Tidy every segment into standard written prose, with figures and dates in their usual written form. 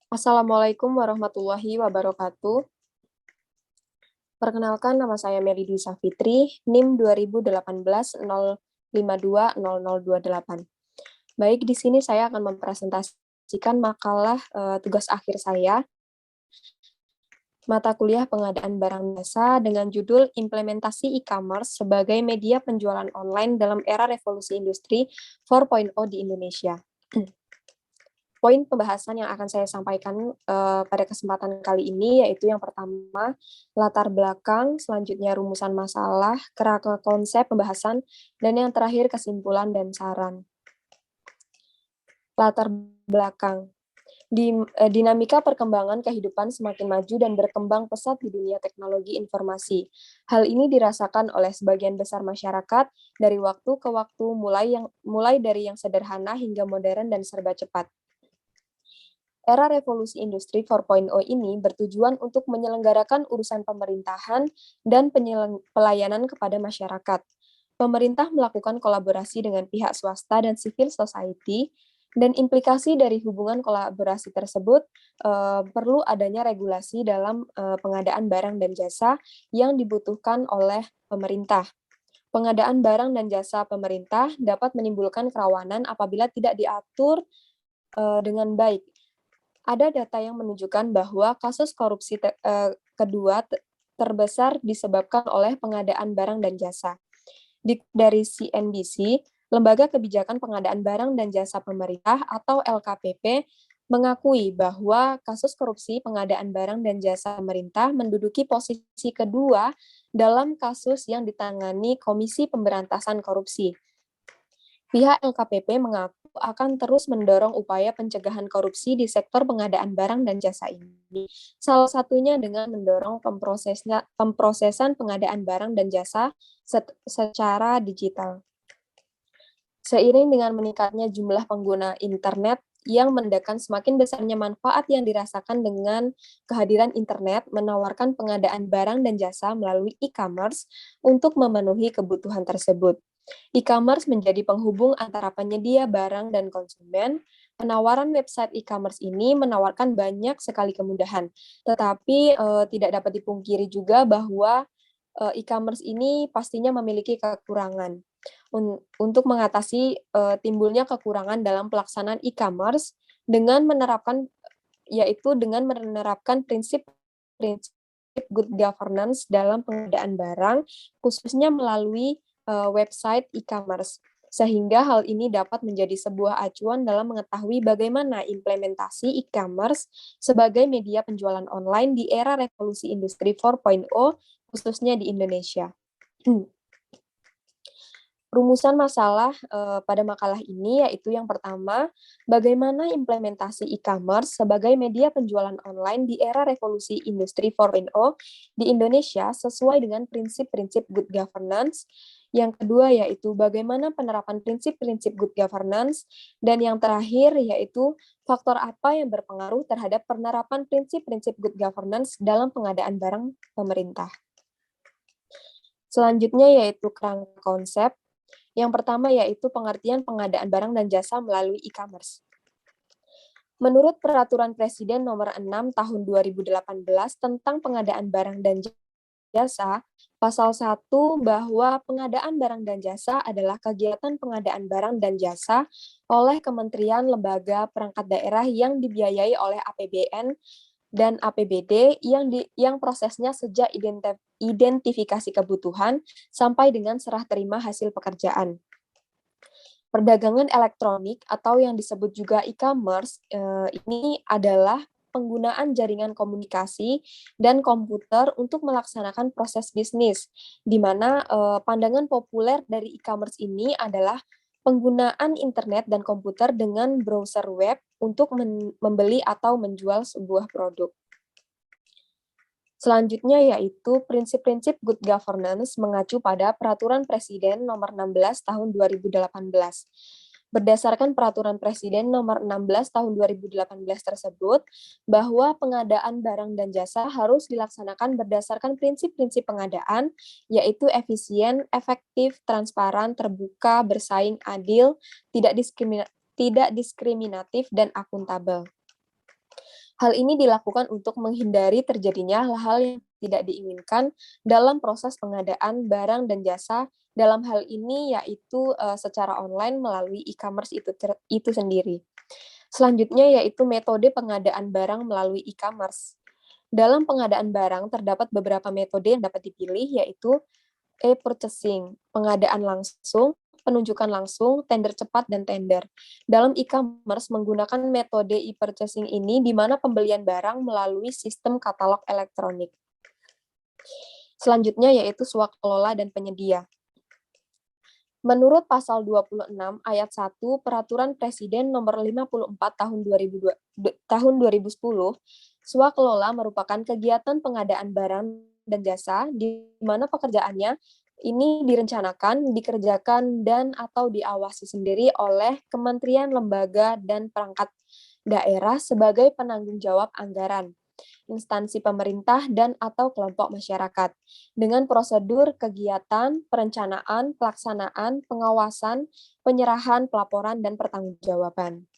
Assalamualaikum warahmatullahi wabarakatuh. Perkenalkan, nama saya Mary Dwi Safitri, NIM 2018-052-0028. Baik, di sini saya akan mempresentasikan makalah tugas akhir saya, mata kuliah pengadaan barang jasa dengan judul Implementasi E-commerce sebagai media penjualan online dalam era revolusi industri 4.0 di Indonesia. Poin pembahasan yang akan saya sampaikan pada kesempatan kali ini yaitu yang pertama, latar belakang, selanjutnya rumusan masalah, kerangka konsep pembahasan, dan yang terakhir kesimpulan dan saran. Latar belakang. Dinamika perkembangan kehidupan semakin maju dan berkembang pesat di dunia teknologi informasi. Hal ini dirasakan oleh sebagian besar masyarakat dari waktu ke waktu, mulai dari yang sederhana hingga modern dan serba cepat. Era revolusi industri 4.0 ini bertujuan untuk menyelenggarakan urusan pemerintahan dan pelayanan kepada masyarakat. Pemerintah melakukan kolaborasi dengan pihak swasta dan civil society, dan implikasi dari hubungan kolaborasi tersebut perlu adanya regulasi dalam pengadaan barang dan jasa yang dibutuhkan oleh pemerintah. Pengadaan barang dan jasa pemerintah dapat menimbulkan kerawanan apabila tidak diatur dengan baik. Ada data yang menunjukkan bahwa kasus korupsi kedua terbesar disebabkan oleh pengadaan barang dan jasa. Dari CNBC, Lembaga Kebijakan Pengadaan Barang dan Jasa Pemerintah atau LKPP mengakui bahwa kasus korupsi pengadaan barang dan jasa pemerintah menduduki posisi kedua dalam kasus yang ditangani Komisi Pemberantasan Korupsi. Pihak LKPP mengaku akan terus mendorong upaya pencegahan korupsi di sektor pengadaan barang dan jasa ini. Salah satunya dengan mendorong pemprosesan pengadaan barang dan jasa secara digital. Seiring dengan meningkatnya jumlah pengguna internet yang menandakan semakin besarnya manfaat yang dirasakan dengan kehadiran internet menawarkan pengadaan barang dan jasa melalui e-commerce untuk memenuhi kebutuhan tersebut. E-commerce menjadi penghubung antara penyedia barang dan konsumen. Penawaran website e-commerce ini menawarkan banyak sekali kemudahan, tetapi tidak dapat dipungkiri juga bahwa e-commerce ini pastinya memiliki kekurangan. Untuk mengatasi timbulnya kekurangan dalam pelaksanaan e-commerce dengan menerapkan prinsip good governance dalam pengadaan barang, khususnya melalui website e-commerce, sehingga hal ini dapat menjadi sebuah acuan dalam mengetahui bagaimana implementasi e-commerce sebagai media penjualan online di era revolusi industri 4.0, khususnya di Indonesia. Rumusan masalah pada makalah ini yaitu yang pertama, bagaimana implementasi e-commerce sebagai media penjualan online di era revolusi industri 4.0 di Indonesia sesuai dengan prinsip-prinsip good governance. Yang kedua yaitu bagaimana penerapan prinsip-prinsip good governance, dan yang terakhir yaitu faktor apa yang berpengaruh terhadap penerapan prinsip-prinsip good governance dalam pengadaan barang pemerintah. Selanjutnya yaitu kerangka konsep. Yang pertama yaitu pengertian pengadaan barang dan jasa melalui e-commerce. Menurut Peraturan Presiden Nomor 6 Tahun 2018 tentang pengadaan barang dan jasa, Pasal 1 bahwa pengadaan barang dan jasa adalah kegiatan pengadaan barang dan jasa oleh kementerian, lembaga, perangkat daerah yang dibiayai oleh APBN dan APBD yang prosesnya sejak identifikasi kebutuhan sampai dengan serah terima hasil pekerjaan. Perdagangan elektronik atau yang disebut juga e-commerce ini adalah penggunaan jaringan komunikasi dan komputer untuk melaksanakan proses bisnis, di mana pandangan populer dari e-commerce ini adalah penggunaan internet dan komputer dengan browser web untuk membeli atau menjual sebuah produk. Selanjutnya yaitu prinsip-prinsip good governance mengacu pada Peraturan Presiden Nomor 16 Tahun 2018. Berdasarkan Peraturan Presiden Nomor 16 Tahun 2018 tersebut, bahwa pengadaan barang dan jasa harus dilaksanakan berdasarkan prinsip-prinsip pengadaan, yaitu efisien, efektif, transparan, terbuka, bersaing, adil, tidak diskriminatif, dan akuntabel. Hal ini dilakukan untuk menghindari terjadinya hal-hal yang tidak diinginkan dalam proses pengadaan barang dan jasa, dalam hal ini yaitu secara online melalui e-commerce itu sendiri. Selanjutnya yaitu metode pengadaan barang melalui e-commerce. Dalam pengadaan barang terdapat beberapa metode yang dapat dipilih, yaitu e-purchasing, pengadaan langsung, penunjukan langsung, tender cepat, dan tender. Dalam e-commerce menggunakan metode e-purchasing ini di mana pembelian barang melalui sistem katalog elektronik. Selanjutnya yaitu swakelola dan penyedia. Menurut pasal 26 ayat 1 Peraturan Presiden nomor 54 tahun 2010, swakelola merupakan kegiatan pengadaan barang dan jasa di mana pekerjaannya ini direncanakan, dikerjakan, dan atau diawasi sendiri oleh kementerian, lembaga, dan perangkat daerah sebagai penanggung jawab anggaran, instansi pemerintah, dan atau kelompok masyarakat, dengan prosedur kegiatan, perencanaan, pelaksanaan, pengawasan, penyerahan, pelaporan, dan pertanggungjawaban.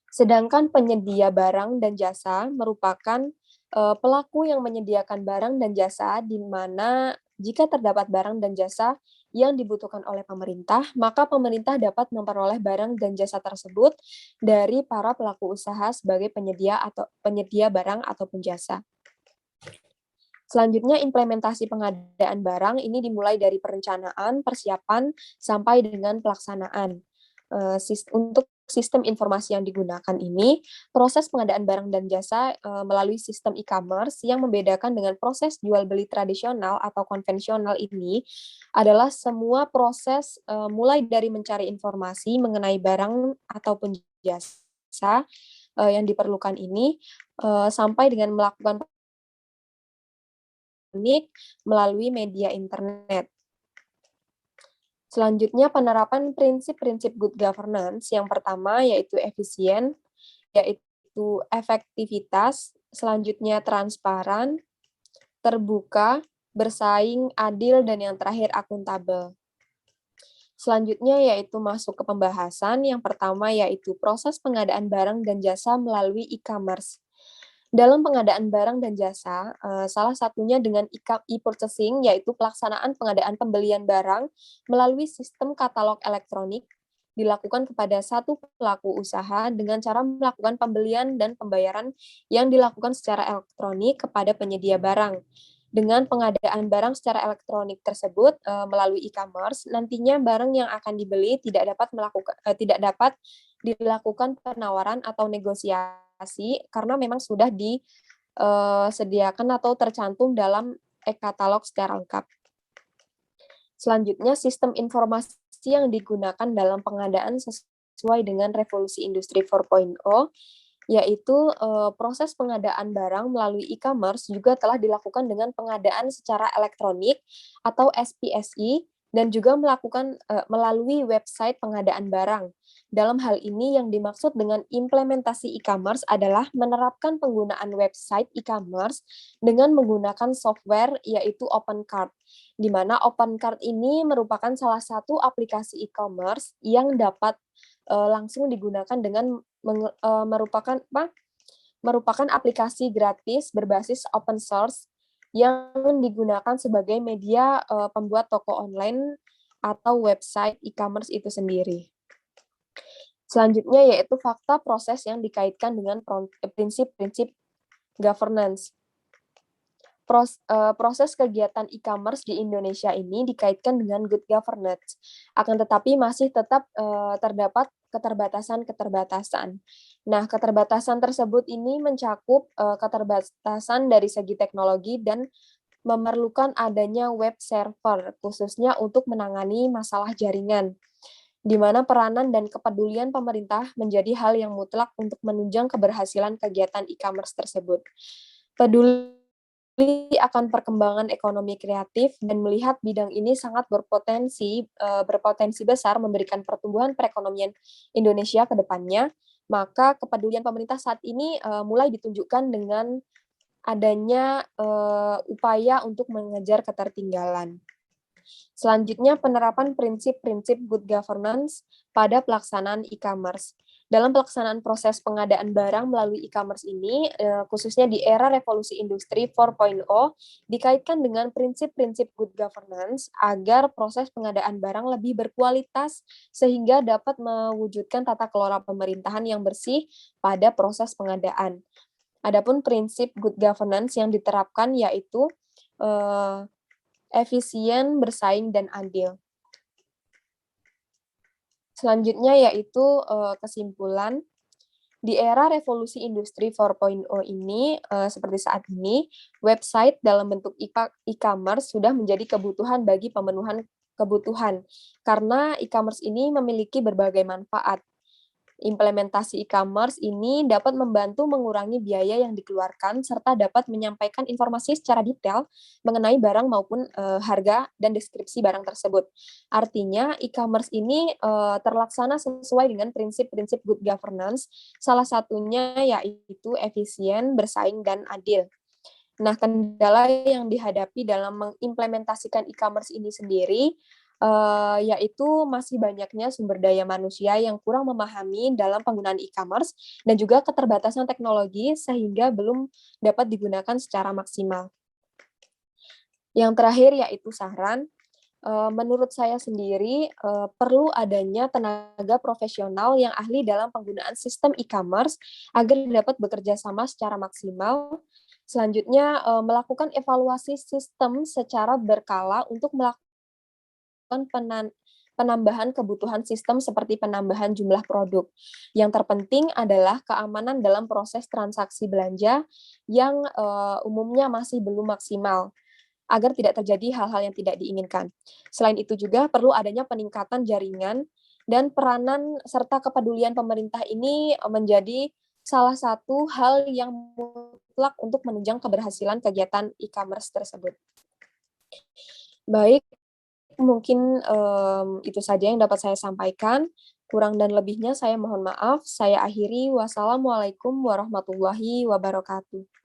Sedangkan penyedia barang dan jasa merupakan pelaku yang menyediakan barang dan jasa di mana jika terdapat barang dan jasa yang dibutuhkan oleh pemerintah, maka pemerintah dapat memperoleh barang dan jasa tersebut dari para pelaku usaha sebagai penyedia barang ataupun jasa. Selanjutnya, implementasi pengadaan barang ini dimulai dari perencanaan, persiapan, sampai dengan pelaksanaan. Untuk sistem informasi yang digunakan ini, proses pengadaan barang dan jasa melalui sistem e-commerce yang membedakan dengan proses jual beli tradisional atau konvensional ini adalah semua proses mulai dari mencari informasi mengenai barang ataupun jasa yang diperlukan ini sampai dengan melakukan melalui media internet. Selanjutnya, penerapan prinsip-prinsip good governance. Yang pertama yaitu efisien, yaitu efektivitas, selanjutnya transparan, terbuka, bersaing, adil, dan yang terakhir akuntabel. Selanjutnya yaitu masuk ke pembahasan. Yang pertama yaitu proses pengadaan barang dan jasa melalui e-commerce. Dalam pengadaan barang dan jasa, salah satunya dengan e-purchasing, yaitu pelaksanaan pengadaan pembelian barang melalui sistem katalog elektronik, dilakukan kepada satu pelaku usaha dengan cara melakukan pembelian dan pembayaran yang dilakukan secara elektronik kepada penyedia barang. Dengan pengadaan barang secara elektronik tersebut melalui e-commerce, nantinya barang yang akan dibeli tidak dapat dilakukan penawaran atau negosiasi karena memang sudah disediakan atau tercantum dalam e-katalog secara lengkap. Selanjutnya, sistem informasi yang digunakan dalam pengadaan sesuai dengan revolusi industri 4.0, yaitu proses pengadaan barang melalui e-commerce juga telah dilakukan dengan pengadaan secara elektronik atau SPSI dan juga melakukan melalui website pengadaan barang. Dalam hal ini yang dimaksud dengan implementasi e-commerce adalah menerapkan penggunaan website e-commerce dengan menggunakan software yaitu OpenCart, di mana OpenCart ini merupakan salah satu aplikasi e-commerce yang dapat langsung digunakan dengan merupakan aplikasi gratis berbasis open source yang digunakan sebagai media pembuat toko online atau website e-commerce itu sendiri. Selanjutnya yaitu fakta proses yang dikaitkan dengan prinsip-prinsip governance. Proses kegiatan e-commerce di Indonesia ini dikaitkan dengan good governance, akan tetapi masih tetap terdapat keterbatasan. Nah, keterbatasan tersebut ini mencakup keterbatasan dari segi teknologi dan memerlukan adanya web server, khususnya untuk menangani masalah jaringan, di mana peranan dan kepedulian pemerintah menjadi hal yang mutlak untuk menunjang keberhasilan kegiatan e-commerce tersebut. Peduli akan perkembangan ekonomi kreatif dan melihat bidang ini sangat berpotensi besar memberikan pertumbuhan perekonomian Indonesia ke depannya, maka kepedulian pemerintah saat ini mulai ditunjukkan dengan adanya upaya untuk mengejar ketertinggalan. Selanjutnya, penerapan prinsip-prinsip good governance pada pelaksanaan e-commerce. Dalam pelaksanaan proses pengadaan barang melalui e-commerce ini, khususnya di era revolusi industri 4.0, dikaitkan dengan prinsip-prinsip good governance agar proses pengadaan barang lebih berkualitas sehingga dapat mewujudkan tata kelola pemerintahan yang bersih pada proses pengadaan. Adapun prinsip good governance yang diterapkan yaitu efisien, bersaing, dan adil. Selanjutnya yaitu kesimpulan. Di era revolusi industri 4.0 ini, seperti saat ini, website dalam bentuk e-commerce sudah menjadi kebutuhan bagi pemenuhan kebutuhan, karena e-commerce ini memiliki berbagai manfaat. Implementasi e-commerce ini dapat membantu mengurangi biaya yang dikeluarkan serta dapat menyampaikan informasi secara detail mengenai barang maupun harga dan deskripsi barang tersebut. Artinya e-commerce ini terlaksana sesuai dengan prinsip-prinsip good governance, salah satunya yaitu efisien, bersaing, dan adil. Nah, kendala yang dihadapi dalam mengimplementasikan e-commerce ini sendiri yaitu masih banyaknya sumber daya manusia yang kurang memahami dalam penggunaan e-commerce dan juga keterbatasan teknologi sehingga belum dapat digunakan secara maksimal. Yang terakhir yaitu saran, menurut saya sendiri perlu adanya tenaga profesional yang ahli dalam penggunaan sistem e-commerce agar dapat bekerja sama secara maksimal. Selanjutnya, melakukan evaluasi sistem secara berkala untuk melakukan penambahan kebutuhan sistem seperti penambahan jumlah produk. Yang terpenting adalah keamanan dalam proses transaksi belanja yang umumnya masih belum maksimal, agar tidak terjadi hal-hal yang tidak diinginkan. Selain itu juga perlu adanya peningkatan jaringan dan peranan serta kepedulian pemerintah ini menjadi salah satu hal yang mutlak untuk menunjang keberhasilan kegiatan e-commerce tersebut. Baik, mungkin itu saja yang dapat saya sampaikan. Kurang dan lebihnya saya mohon maaf. Saya akhiri. Wassalamualaikum warahmatullahi wabarakatuh.